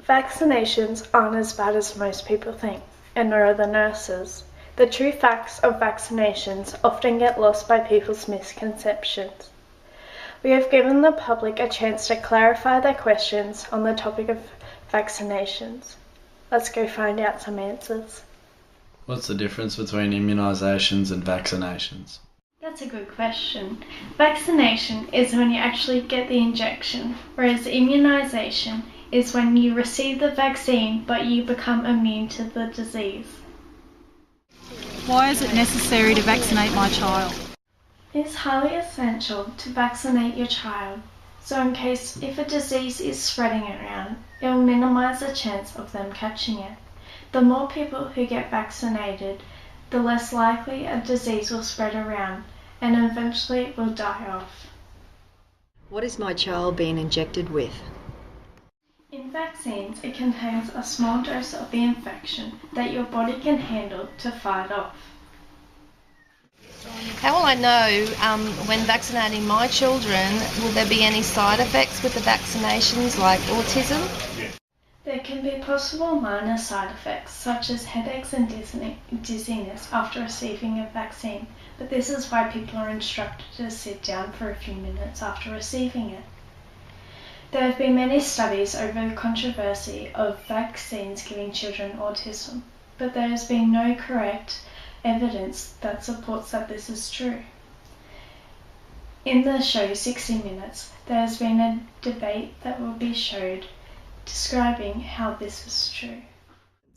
Vaccinations aren't as bad as most people think, and nor are the nurses. The true facts of vaccinations often get lost by people's misconceptions. We have given the public a chance to clarify their questions on the topic of vaccinations. Let's go find out some answers. What's the difference between immunisations and vaccinations? That's a good question. Vaccination is when you actually get the injection, whereas immunisation is when you receive the vaccine but you become immune to the disease. Why is it necessary to vaccinate my child? It is highly essential to vaccinate your child, so in case if a disease is spreading around, it will minimise the chance of them catching it. The more people who get vaccinated, the less likely a disease will spread around and eventually will die off. What is my child being injected with? In vaccines, it contains a small dose of the infection that your body can handle to fight off. How will I know when vaccinating my children, will there be any side effects with the vaccinations like autism? There can be possible minor side effects such as headaches and dizziness after receiving a vaccine, but this is why people are instructed to sit down for a few minutes after receiving it. There have been many studies over the controversy of vaccines giving children autism, but there has been no correct evidence that supports that this is true. In the show 60 Minutes, there has been a debate that will be showed describing how this is true.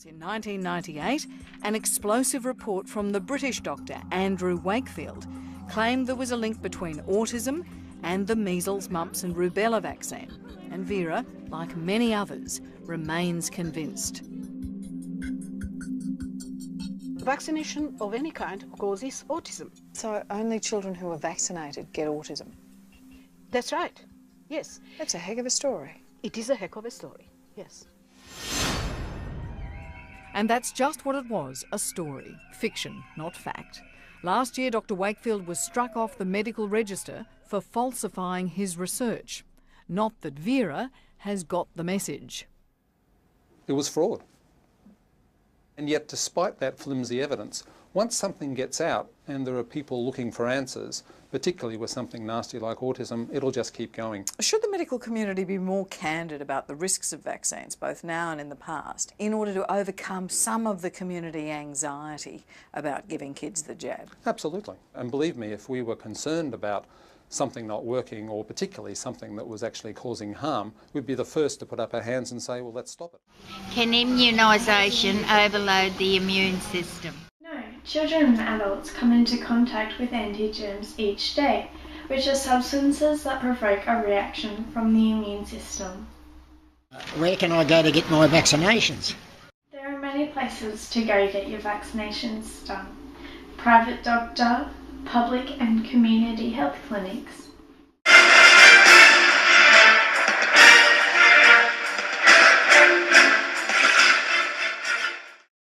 In 1998, an explosive report from the British doctor Andrew Wakefield claimed there was a link between autism and the measles, mumps and rubella vaccine. And Vera, like many others, remains convinced. Vaccination of any kind causes autism. So only children who are vaccinated get autism? That's right, yes. That's a heck of a story. It is a heck of a story, yes. And that's just what it was, a story. Fiction, not fact. Last year, Dr Wakefield was struck off the medical register for falsifying his research. Not that Vera has got the message. It was fraud. And yet, despite that flimsy evidence, once something gets out and there are people looking for answers, particularly with something nasty like autism, it'll just keep going. Should the medical community be more candid about the risks of vaccines, both now and in the past, in order to overcome some of the community anxiety about giving kids the jab? Absolutely. And believe me, if we were concerned about something not working, or particularly something that was actually causing harm, we'd be the first to put up our hands and say, well, let's stop it. Can immunisation overload the immune system? No, children and adults come into contact with antigens each day, which are substances that provoke a reaction from the immune system. Where can I go to get my vaccinations? There are many places to go get your vaccinations done. Private doctor, public and community health clinics,